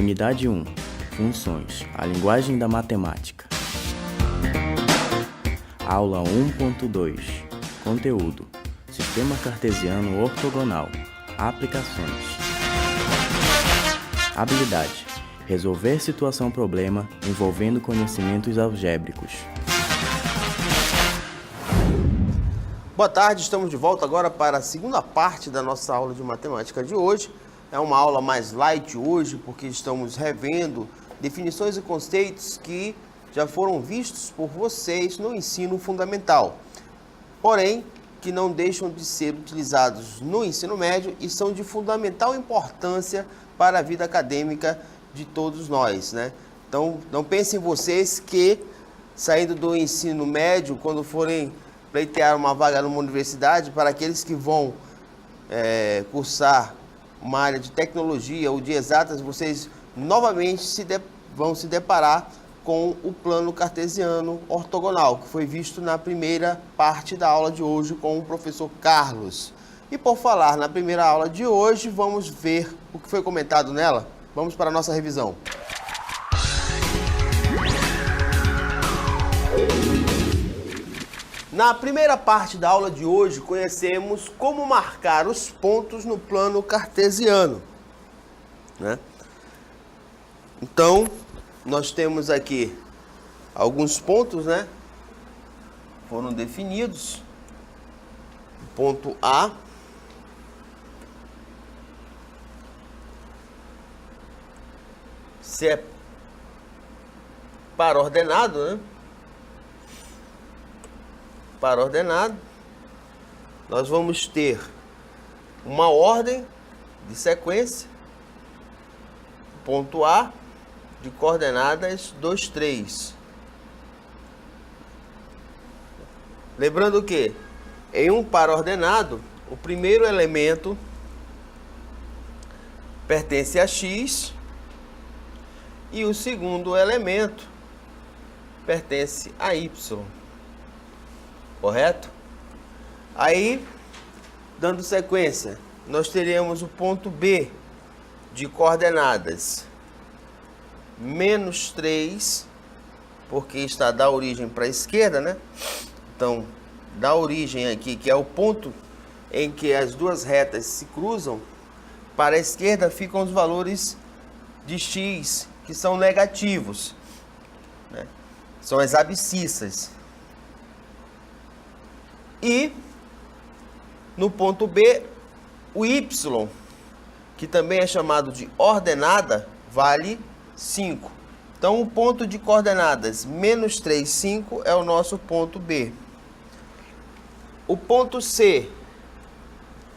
Unidade 1. Funções. A linguagem da matemática. Aula 1.2. Conteúdo. Sistema cartesiano ortogonal. Aplicações. Habilidade. Resolver situação-problema envolvendo conhecimentos algébricos. Boa tarde, estamos de volta agora para a segunda parte da nossa aula de matemática de hoje. É uma aula mais light hoje, porque estamos revendo definições e conceitos que já foram vistos por vocês no ensino fundamental, porém, que não deixam de ser utilizados no ensino médio e são de fundamental importância para a vida acadêmica de todos nós, né? Então, não pensem vocês que, saindo do ensino médio, quando forem pleitear uma vaga numa universidade, para aqueles que vão cursar uma área de tecnologia ou de exatas, vocês novamente vão se deparar com o plano cartesiano ortogonal, que foi visto na primeira parte da aula de hoje com o professor Carlos. E por falar na primeira aula de hoje, vamos ver o que foi comentado nela. Vamos para a nossa revisão. Na primeira parte da aula de hoje, conhecemos como marcar os pontos no plano cartesiano, né? Então, nós temos aqui alguns pontos, né? Foram definidos. Ponto A. Se é par ordenado, né? Par ordenado, nós vamos ter uma ordem de sequência, ponto A, de coordenadas 2, 3. Lembrando que, em um par ordenado, o primeiro elemento pertence a X e o segundo elemento pertence a Y. Correto? Aí, dando sequência, nós teremos o ponto B de coordenadas menos 3, porque está da origem para a esquerda, né? Então, da origem aqui, que é o ponto em que as duas retas se cruzam, para a esquerda ficam os valores de x, que são negativos, né? São as abscissas. E no ponto B, o y, que também é chamado de ordenada, vale 5. Então, o ponto de coordenadas menos 3, 5 é o nosso ponto B. O ponto C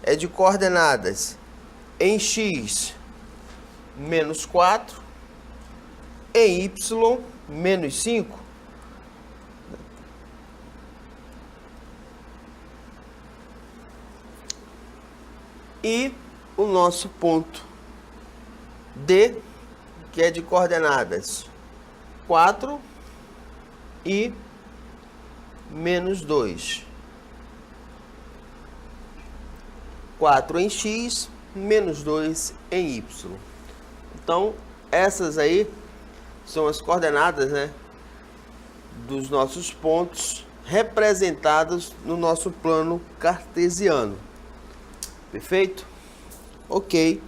é de coordenadas em x menos 4, em y menos 5. E o nosso ponto D, que é de coordenadas 4 e menos 2. 4 em x, menos 2 em y. Então, essas aí são as coordenadas, né, dos nossos pontos representados no nosso plano cartesiano. Perfeito? Ok.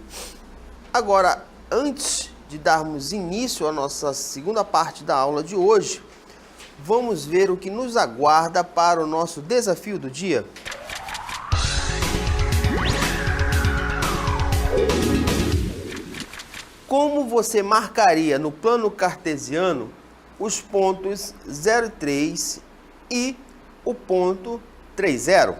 Agora, antes de darmos início à nossa segunda parte da aula de hoje, vamos ver o que nos aguarda para o nosso desafio do dia. Como você marcaria no plano cartesiano os pontos 0, 3 e o ponto 3, 0?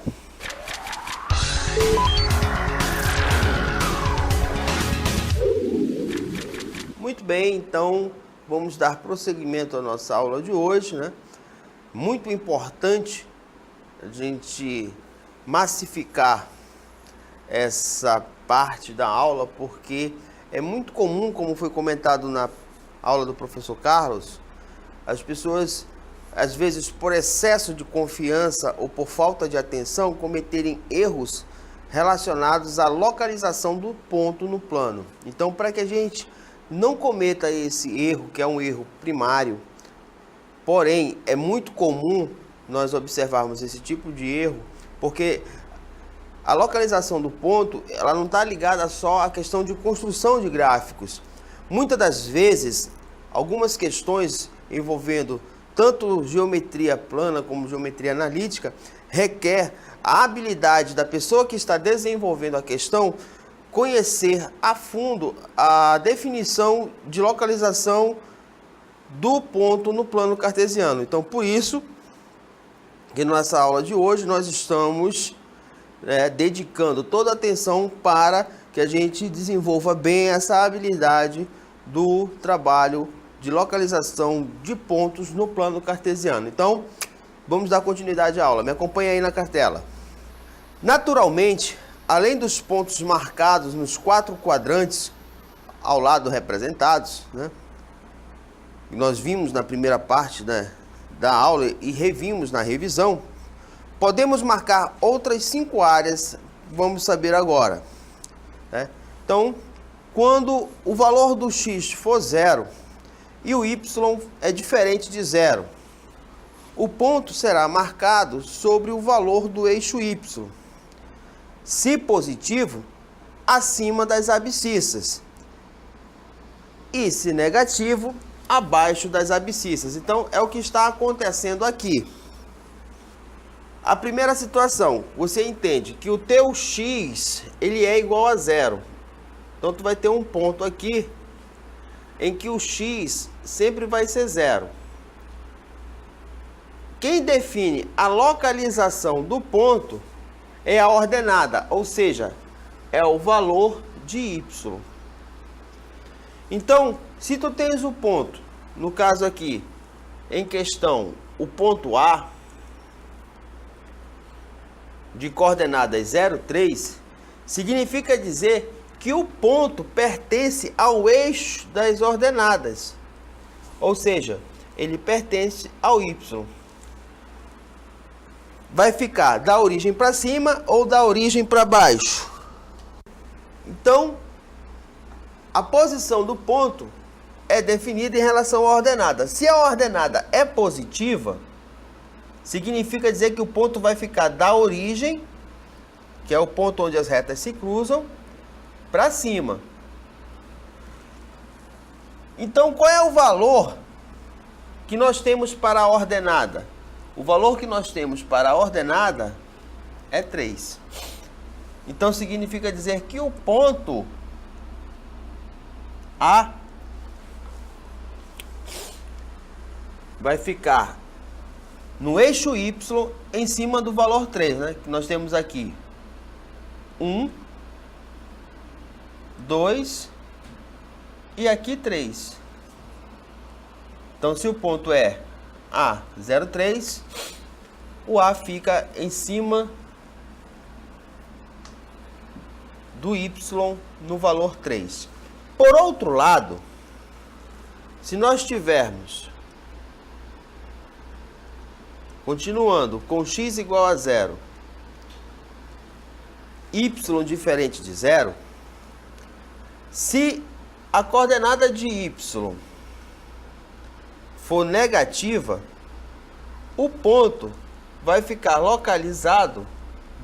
Muito bem, então vamos dar prosseguimento à nossa aula de hoje, né? Muito importante a gente massificar essa parte da aula, porque é muito comum, como foi comentado na aula do professor Carlos, as pessoas, às vezes por excesso de confiança ou por falta de atenção, cometerem erros relacionados à localização do ponto no plano. Então, para que a gente não cometa esse erro, que é um erro primário. Porém, é muito comum nós observarmos esse tipo de erro, porque a localização do ponto, ela não está ligada só à questão de construção de gráficos. Muitas das vezes, algumas questões envolvendo tanto geometria plana como geometria analítica requer a habilidade da pessoa que está desenvolvendo a questão conhecer a fundo a definição de localização do ponto no plano cartesiano. Então, por isso que nessa aula de hoje nós estamos dedicando toda a atenção para que a gente desenvolva bem essa habilidade do trabalho de localização de pontos no plano cartesiano. Então, vamos dar continuidade à aula. Me acompanha aí na cartela. Naturalmente, além dos pontos marcados nos 4 quadrantes ao lado representados, né, nós vimos na primeira parte da aula e revimos na revisão, podemos marcar outras 5 áreas, vamos saber agora. Né? Então, quando o valor do x for 0 e o y é diferente de 0, o ponto será marcado sobre o valor do eixo y, se positivo, acima das abscissas, e se negativo, abaixo das abscissas. Então, é o que está acontecendo aqui. A primeira situação, você entende que o teu x, ele é igual a 0. Então, tu vai ter um ponto aqui, em que o x sempre vai ser 0. Quem define a localização do ponto é a ordenada, ou seja, é o valor de y. Então, se tu tens o ponto, no caso aqui, em questão, o ponto A, de coordenadas 0, 3, significa dizer que o ponto pertence ao eixo das ordenadas. Ou seja, ele pertence ao y. Vai ficar da origem para cima ou da origem para baixo. Então, a posição do ponto é definida em relação à ordenada. Se a ordenada é positiva, significa dizer que o ponto vai ficar da origem, que é o ponto onde as retas se cruzam, para cima. Então, qual é o valor que nós temos para a ordenada? O valor que nós temos para a ordenada é 3. Então, significa dizer que o ponto A vai ficar no eixo Y em cima do valor 3, né? Que nós temos aqui 1, 2 e aqui 3. Então, se o ponto é A, 0,3, o A fica em cima do Y no valor 3. Por outro lado, se nós tivermos, continuando, com x igual a 0, y diferente de 0, se a coordenada de y for negativa, o ponto vai ficar localizado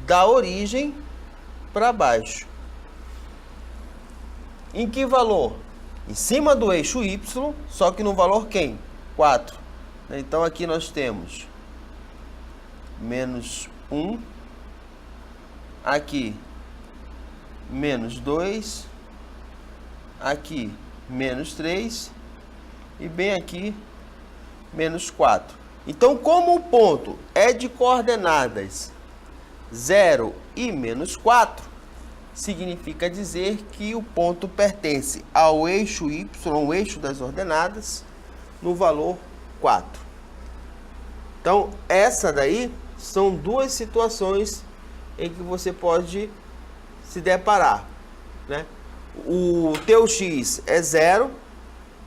da origem para baixo. Em que valor? Em cima do eixo y, só que no valor quem? 4. Então aqui nós temos menos 1, aqui menos 2, aqui menos 3 e bem aqui menos 4. Então, como o ponto é de coordenadas 0 e menos 4, significa dizer que o ponto pertence ao eixo y, o eixo das ordenadas, no valor 4. Então, essa daí são duas situações em que você pode se deparar, né? O teu x é 0,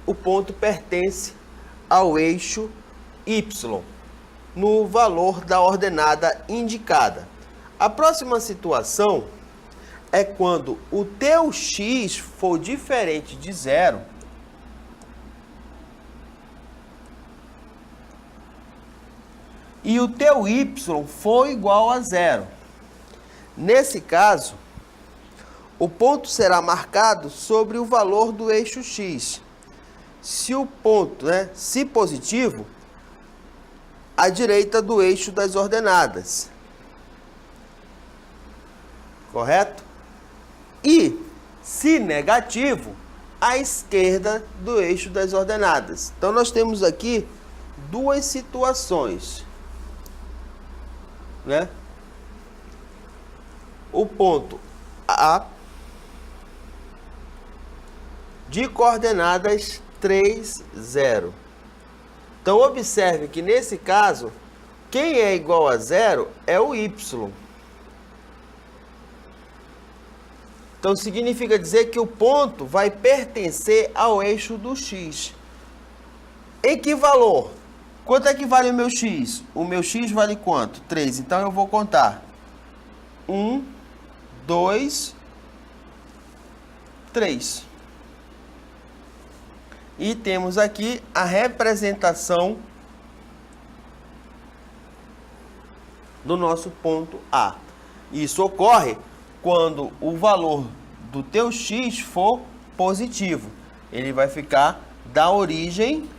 o ponto pertence ao eixo y, no valor da ordenada indicada. A próxima situação é quando o teu x for diferente de 0 e o teu y for igual a 0. Nesse caso, o ponto será marcado sobre o valor do eixo x. Se o ponto, se positivo, à direita do eixo das ordenadas. Correto? E, se negativo, à esquerda do eixo das ordenadas. Então, nós temos aqui duas situações. O ponto A de coordenadas 3, 0. Então, observe que nesse caso, quem é igual a 0 é o y. Então, significa dizer que o ponto vai pertencer ao eixo do x. Em que valor? Quanto é que vale o meu x? O meu x vale quanto? 3. Então, eu vou contar. 1, 2, 3. E temos aqui a representação do nosso ponto A. Isso ocorre quando o valor do teu x for positivo. Ele vai ficar da origem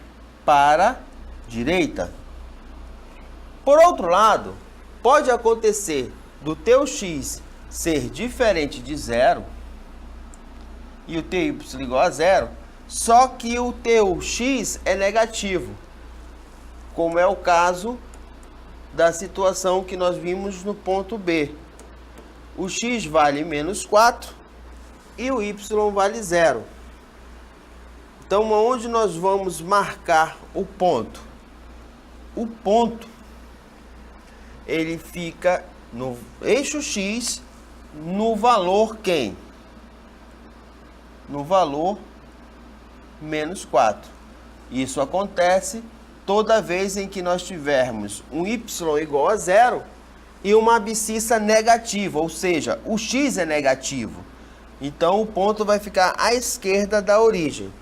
para a direita. Por outro lado, pode acontecer do teu x ser diferente de 0 e o teu y igual a 0, só que o teu x é negativo, como é o caso da situação que nós vimos no ponto B. O x vale menos 4 e o y vale 0. Então, onde nós vamos marcar o ponto? O ponto, ele fica no eixo x, no valor quem? No valor menos 4. Isso acontece toda vez em que nós tivermos um y igual a 0 e uma abscissa negativa, ou seja, o x é negativo. Então, o ponto vai ficar à esquerda da origem.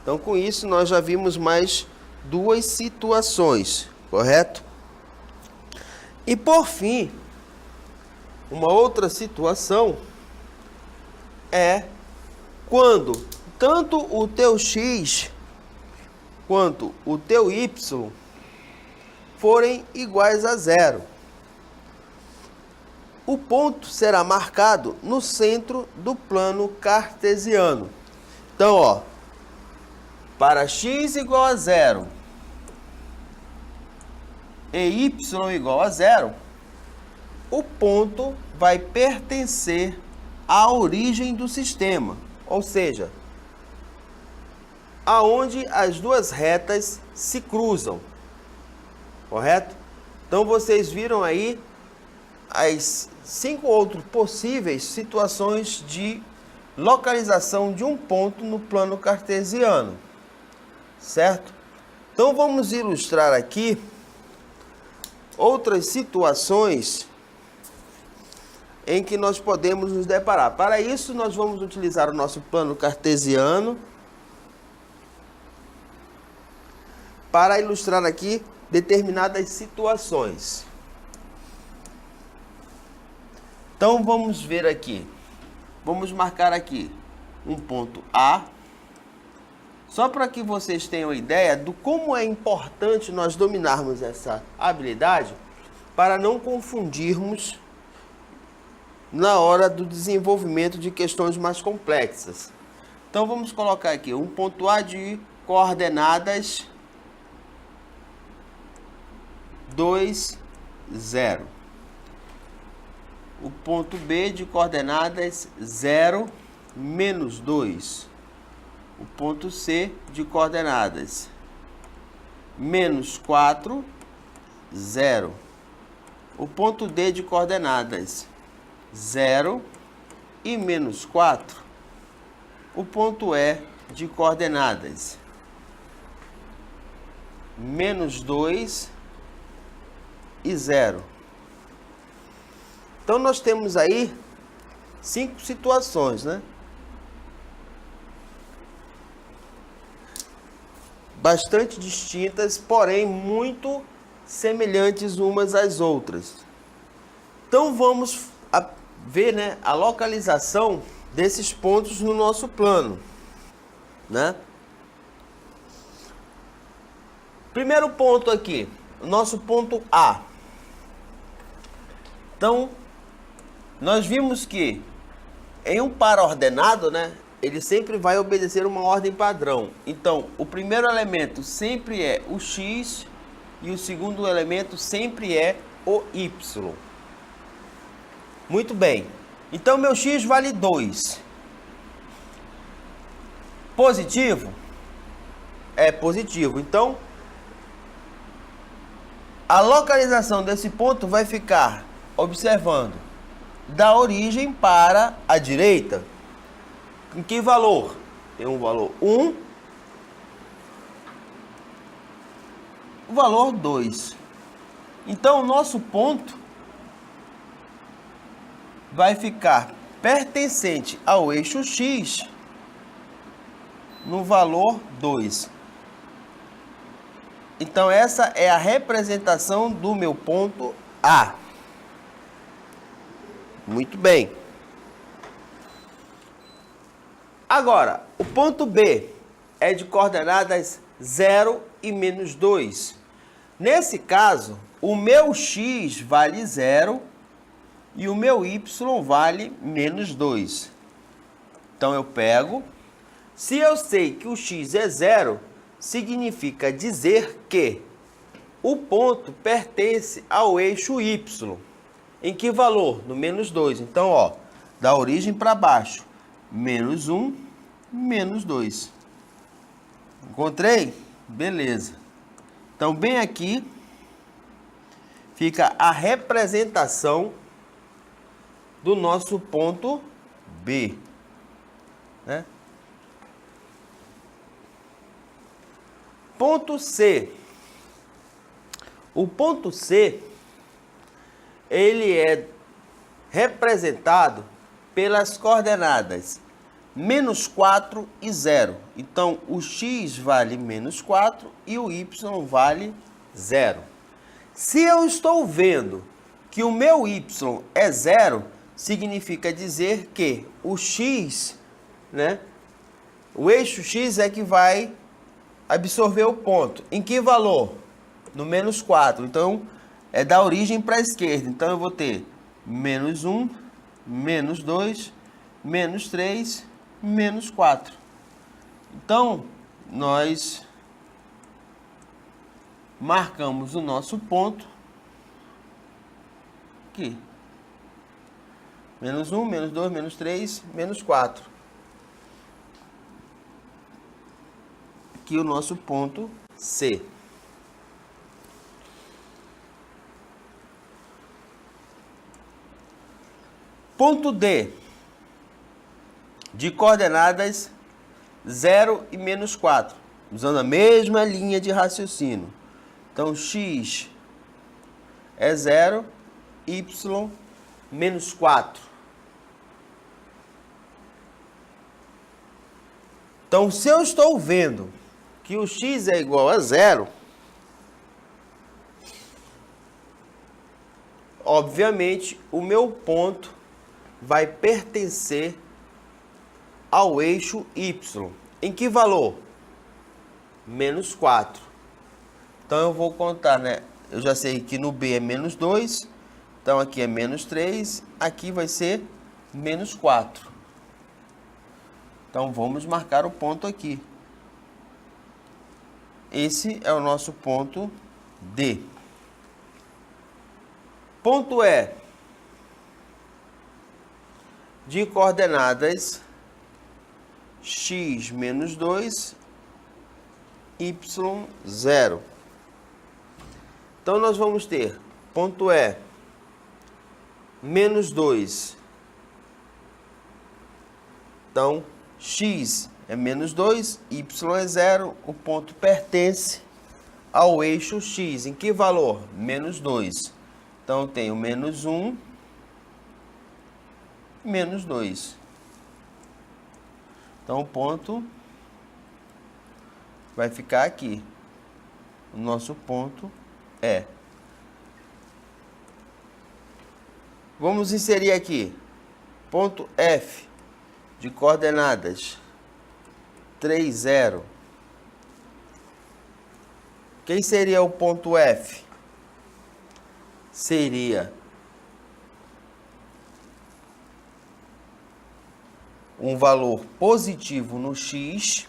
Então, com isso, nós já vimos mais duas situações, correto? E, por fim, uma outra situação é quando tanto o teu x quanto o teu y forem iguais a 0. O ponto será marcado no centro do plano cartesiano. Então, para x igual a 0 e y igual a 0, o ponto vai pertencer à origem do sistema, ou seja, aonde as duas retas se cruzam, correto? Então, vocês viram aí as 5 outras possíveis situações de localização de um ponto no plano cartesiano, certo? Então, vamos ilustrar aqui outras situações em que nós podemos nos deparar. Para isso, nós vamos utilizar o nosso plano cartesiano para ilustrar aqui determinadas situações. Então, vamos ver aqui. Vamos marcar aqui um ponto A, só para que vocês tenham ideia do como é importante nós dominarmos essa habilidade para não confundirmos na hora do desenvolvimento de questões mais complexas. Então, vamos colocar aqui um ponto A de coordenadas 2, 0. O ponto B de coordenadas 0, menos 2. O ponto C de coordenadas menos 4, 0. O ponto D de coordenadas 0 e menos 4. O ponto E de coordenadas menos 2 e 0. Então, nós temos aí 5 situações, Bastante distintas, porém muito semelhantes umas às outras. Então vamos ver, né, a localização desses pontos no nosso plano, né? Primeiro ponto aqui, o nosso ponto A. Então, nós vimos que em um par ordenado, né, ele sempre vai obedecer uma ordem padrão. Então, o primeiro elemento sempre é o x e o segundo elemento sempre é o y. Muito bem. Então, meu x vale 2. Positivo? É positivo. Então, a localização desse ponto vai ficar observando da origem para a direita. Em que valor? Tem um valor 1, o valor 2. Então, o nosso ponto vai ficar pertencente ao eixo x no valor 2. Então, essa é a representação do meu ponto A. Muito bem. Agora, o ponto B é de coordenadas 0 e menos 2. Nesse caso, o meu x vale 0 e o meu y vale menos 2. Então, eu pego. Se eu sei que o x é 0, significa dizer que o ponto pertence ao eixo y. Em que valor? No menos 2. Então, ó, da origem para baixo. Menos 1, menos 2. Encontrei? Beleza. Então, bem aqui fica a representação do nosso ponto B, né? Ponto C. O ponto C, ele é representado pelas coordenadas menos 4 e 0. Então, o x vale menos 4 e o y vale 0. Se eu estou vendo que o meu y é 0, significa dizer que o x, né, o eixo x é que vai absorver o ponto. Em que valor? No menos 4. Então, é da origem para a esquerda. Então, eu vou ter menos 1, menos 2, menos 3, menos 4. Então, nós marcamos o nosso ponto aqui. Menos 1, menos 2, menos 3, menos 4. Aqui o nosso ponto C. Ponto D, de coordenadas 0 e menos 4, usando a mesma linha de raciocínio. Então, x é 0, y menos 4. Então, se eu estou vendo que o x é igual a 0, obviamente, o meu ponto vai pertencer ao eixo y. Em que valor? Menos 4. Então, eu vou contar, né? Eu já sei que no B é menos 2. Então, aqui é menos 3. Aqui vai ser menos 4. Então, vamos marcar o ponto aqui. Esse é o nosso ponto D. Ponto E, de coordenadas x menos 2, y 0. Então, nós vamos ter ponto E, menos 2. Então, x é menos 2, y é 0. O ponto pertence ao eixo x. Em que valor? Menos 2. Então, eu tenho menos 1, menos 2. Então, o ponto vai ficar aqui. O nosso ponto é Vamos inserir aqui, ponto F, de coordenadas 3, 0. Quem seria o ponto F? Seria um valor positivo no x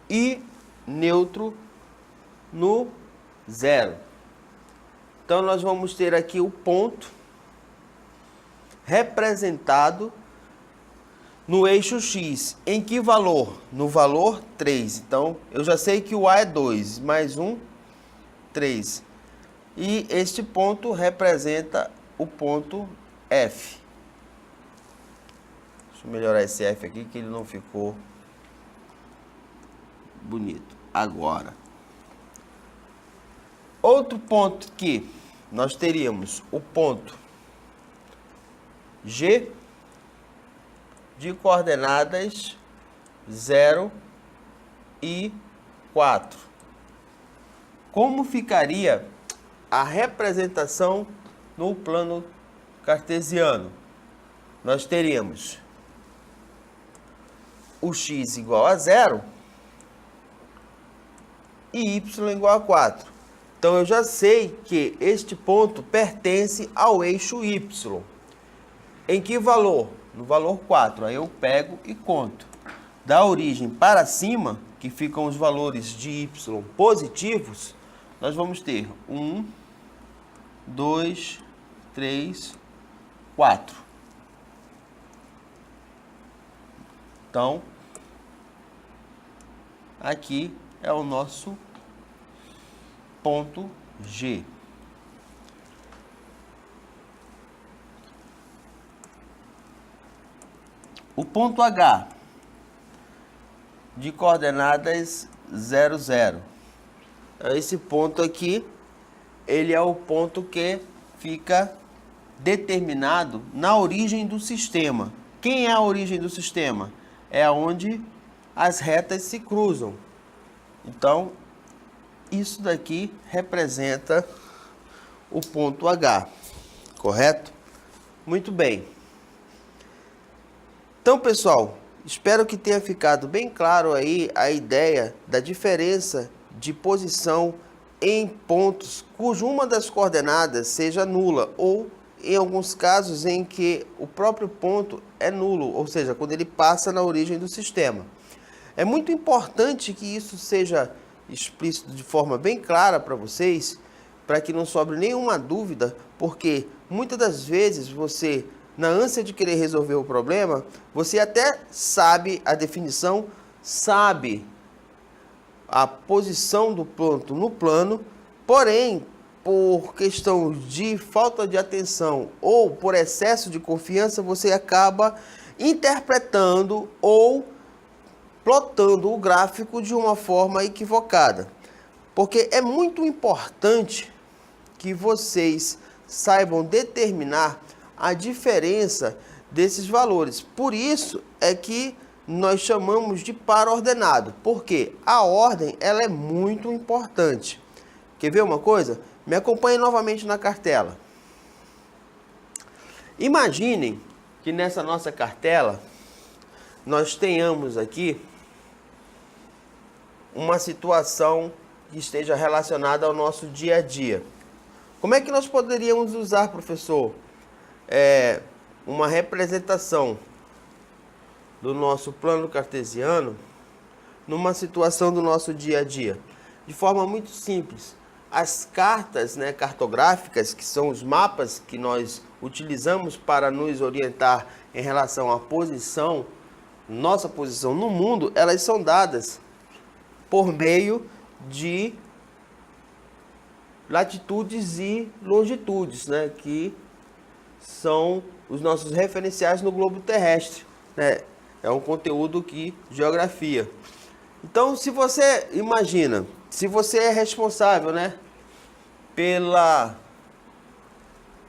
e neutro no 0. Então, nós vamos ter aqui o ponto representado no eixo x. Em que valor? No valor 3. Então, eu já sei que o A é 2, mais 1, 3. E este ponto representa o ponto F. Deixa eu melhorar esse F aqui, que ele não ficou bonito. Agora, outro ponto que nós teríamos o ponto G de coordenadas 0 e 4. Como ficaria a representação no plano cartesiano? Nós teríamos o x igual a 0 e y igual a 4. Então, eu já sei que este ponto pertence ao eixo y. Em que valor? No valor 4. Aí eu pego e conto. Da origem para cima, que ficam os valores de y positivos, nós vamos ter 1, 2, 3, 4. Então, aqui é o nosso ponto G. O ponto H de coordenadas 0, 0. Esse ponto aqui, ele é o ponto que fica determinado na origem do sistema. Quem é a origem do sistema? É onde as retas se cruzam. Então, isso daqui representa o ponto H, correto? Muito bem. Então, pessoal, espero que tenha ficado bem claro aí a ideia da diferença de posição em pontos cuja uma das coordenadas seja nula, ou em alguns casos em que o próprio ponto é nulo, ou seja, quando ele passa na origem do sistema. É muito importante que isso seja explícito de forma bem clara para vocês, para que não sobre nenhuma dúvida, porque muitas das vezes você, na ânsia de querer resolver o problema, você até sabe a definição, sabe a posição do ponto no plano, porém, por questão de falta de atenção ou por excesso de confiança, você acaba interpretando ou plotando o gráfico de uma forma equivocada. Porque é muito importante que vocês saibam determinar a diferença desses valores. Por isso é que nós chamamos de par ordenado, porque a ordem ela é muito importante. Quer ver uma coisa? Me acompanhe novamente na cartela. Imaginem que nessa nossa cartela nós tenhamos aqui uma situação que esteja relacionada ao nosso dia a dia. Como é que nós poderíamos usar, professor, uma representação do nosso plano cartesiano numa situação do nosso dia a dia? De forma muito simples. As cartas, cartográficas, que são os mapas que nós utilizamos para nos orientar em relação à posição, nossa posição no mundo, elas são dadas por meio de latitudes e longitudes, que são os nossos referenciais no globo terrestre. É um conteúdo de geografia. Então, se você imagina, se você é responsável, pela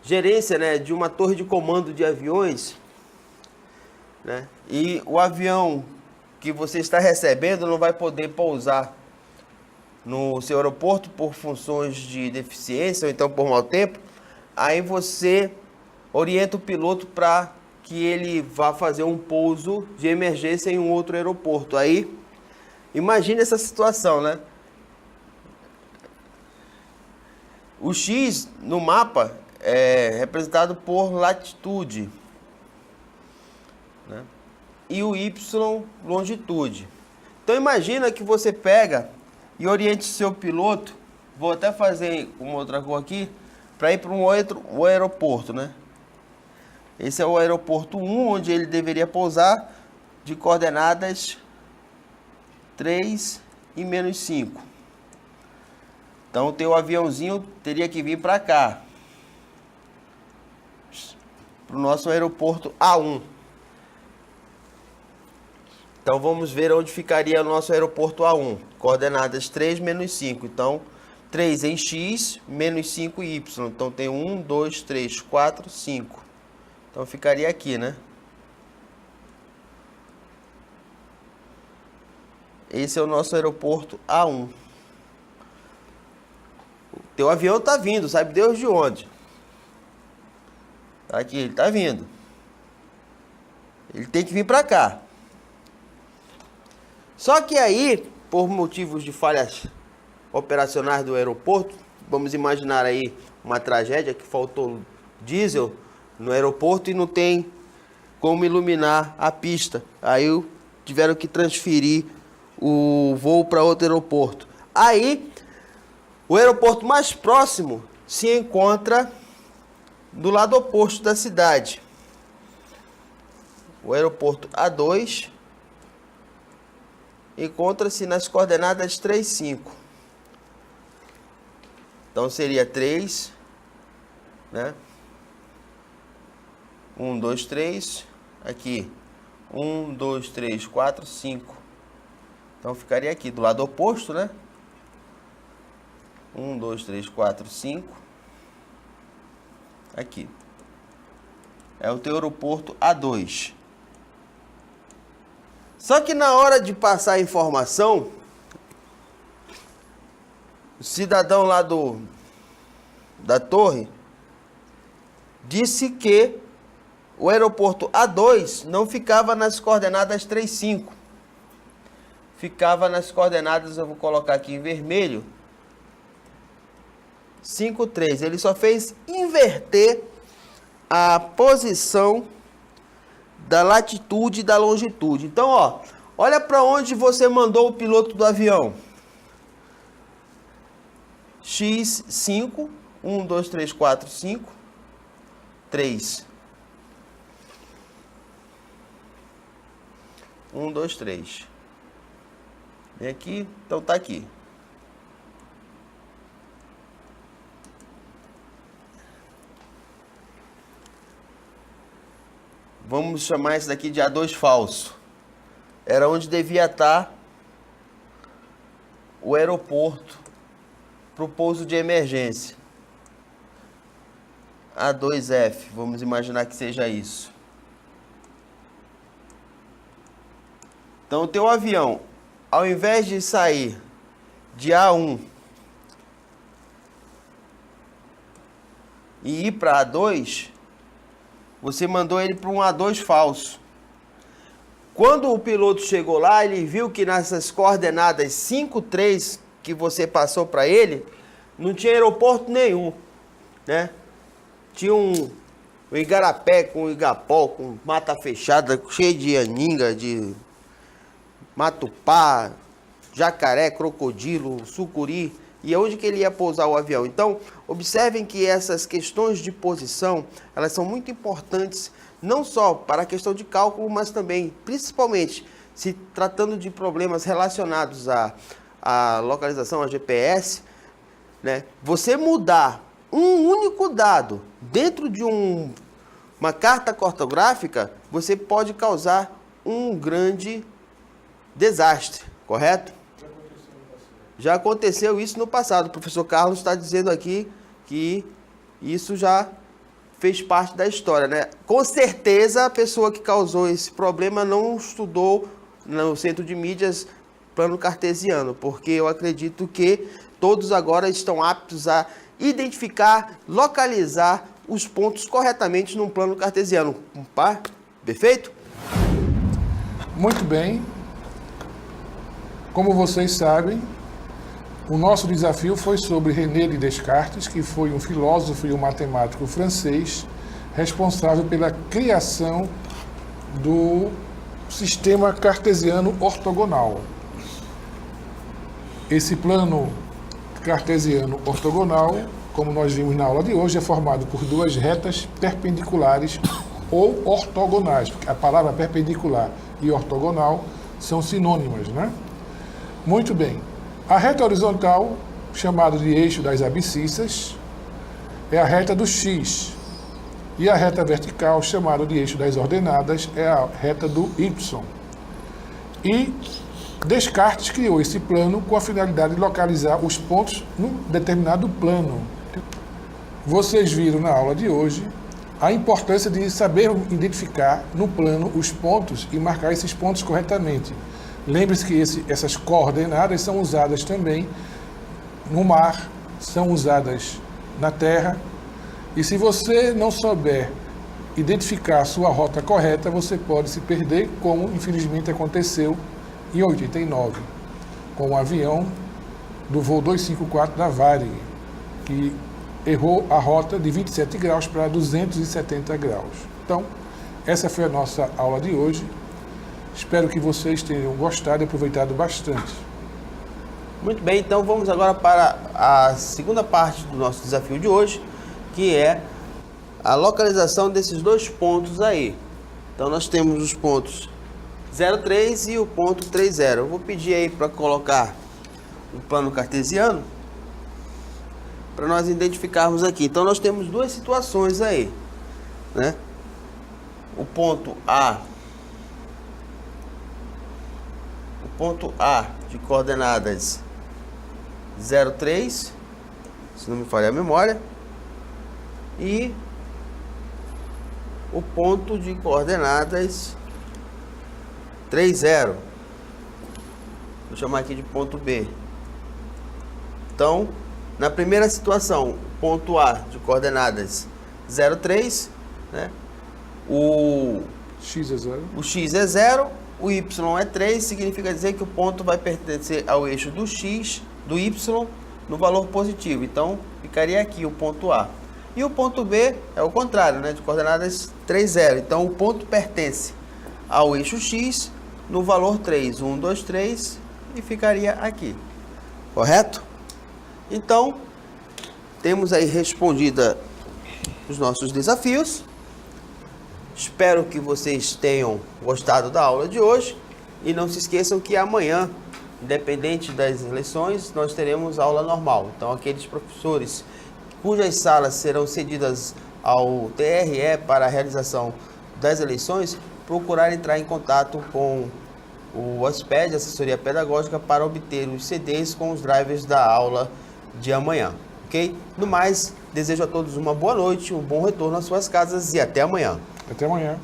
gerência, de uma torre de comando de aviões, e o avião que você está recebendo não vai poder pousar no seu aeroporto por funções de deficiência ou então por mau tempo, aí você orienta o piloto para que ele vá fazer um pouso de emergência em um outro aeroporto. Aí, imagine essa situação, né? O X no mapa é representado por latitude, né? E o Y longitude. Então imagina que você pega e oriente o seu piloto, vou até fazer uma outra cor aqui, para ir para um outro aeroporto, né? Esse é o aeroporto 1, onde ele deveria pousar de coordenadas 3 e menos 5. Então o teu aviãozinho teria que vir para cá, para o nosso aeroporto A1. Então vamos ver onde ficaria o nosso aeroporto A1. Coordenadas 3 menos 5. Então 3 em X, menos 5 em Y. Então tem 1, 2, 3, 4, 5. Então ficaria aqui, né? Esse é o nosso aeroporto A1. O teu avião está vindo, sabe Deus de onde? Tá aqui, ele está vindo. Ele tem que vir para cá. Só que aí, por motivos de falhas operacionais do aeroporto, vamos imaginar aí uma tragédia que faltou diesel no aeroporto e não tem como iluminar a pista. Aí tiveram que transferir o voo para outro aeroporto. Aí, o aeroporto mais próximo se encontra do lado oposto da cidade. O aeroporto A2 encontra-se nas coordenadas 3, 5. Então seria 3, né? 1, 2, 3, aqui. 1, 2, 3, 4, 5. Então ficaria aqui do lado oposto, né? 1, 2, 3, 4, 5. Aqui. É o teu aeroporto A2. Só que na hora de passar a informação, o cidadão lá da torre disse que o aeroporto A2 não ficava nas coordenadas 3, 5. Ficava nas coordenadas, eu vou colocar aqui em vermelho, 5, 3. Ele só fez inverter a posição da latitude e da longitude. Então, ó, olha para onde você mandou o piloto do avião. X, 5. 1, 2, 3, 4, 5. 3. 1, 2, 3. Vem aqui, então tá aqui. Vamos chamar isso daqui de A2 falso. Era onde devia estar o aeroporto para o pouso de emergência. A2F, vamos imaginar que seja isso. Então o teu avião, ao invés de sair de A1 e ir para A2, você mandou ele para um A2 falso. Quando o piloto chegou lá, ele viu que nessas coordenadas 5, 3 que você passou para ele, não tinha aeroporto nenhum, né? Tinha um Igarapé com Igapó, com mata fechada, cheio de aninga, de matupá, jacaré, crocodilo, sucuri. E onde que ele ia pousar o avião? Então, observem que essas questões de posição, elas são muito importantes, não só para a questão de cálculo, mas também, principalmente, se tratando de problemas relacionados à localização, a GPS, né? Você mudar um único dado dentro de uma carta cartográfica, você pode causar um grande desastre, correto? Já aconteceu isso no passado. O professor Carlos está dizendo aqui que isso já fez parte da história, né? Com certeza a pessoa que causou esse problema não estudou no centro de mídias plano cartesiano, porque eu acredito que todos agora estão aptos a identificar, localizar os pontos corretamente num plano cartesiano. Perfeito? Muito bem. Como vocês sabem, o nosso desafio foi sobre René de Descartes, que foi um filósofo e um matemático francês responsável pela criação do sistema cartesiano ortogonal. Esse plano cartesiano ortogonal, como nós vimos na aula de hoje, é formado por duas retas perpendiculares ou ortogonais, porque a palavra perpendicular e ortogonal são sinônimas, né? Muito bem. A reta horizontal, chamada de eixo das abscissas, é a reta do x. E a reta vertical, chamada de eixo das ordenadas, é a reta do y. E Descartes criou esse plano com a finalidade de localizar os pontos num determinado plano. Vocês viram na aula de hoje a importância de saber identificar no plano os pontos e marcar esses pontos corretamente. Lembre-se que essas coordenadas são usadas também no mar, são usadas na terra. E se você não souber identificar a sua rota correta, você pode se perder, como infelizmente aconteceu em 89, com o avião do voo 254 da Varig, que errou a rota de 27 graus para 270 graus. Então, essa foi a nossa aula de hoje. Espero que vocês tenham gostado e aproveitado bastante. Muito bem, então vamos agora para a segunda parte do nosso desafio de hoje, que é a localização desses dois pontos aí. Então nós temos os pontos 0,3 e o ponto 3,0. Eu vou pedir aí para colocar o plano cartesiano para nós identificarmos aqui. Então nós temos duas situações aí, né? O ponto A de coordenadas 0,3, se não me falha a memória, e o ponto de coordenadas 3,0. Vou chamar aqui de ponto B. Então, na primeira situação, ponto A de coordenadas 0,3, né? O X é 0. O X é 0, o Y é 3, significa dizer que o ponto vai pertencer ao eixo do X, do Y, no valor positivo. Então, ficaria aqui o ponto A. E o ponto B é o contrário, né? De coordenadas 3,0. Então, o ponto pertence ao eixo X no valor 3. 1, 2, 3 e ficaria aqui. Correto? Então, temos aí respondida os nossos desafios. Espero que vocês tenham gostado da aula de hoje. E não se esqueçam que amanhã, independente das eleições, nós teremos aula normal. Então, aqueles professores cujas salas serão cedidas ao TRE para a realização das eleições, procurar entrar em contato com o ASPED, Assessoria Pedagógica, para obter os CDs com os drivers da aula de amanhã, ok? No mais, desejo a todos uma boa noite, um bom retorno às suas casas e até amanhã. Até amanhã.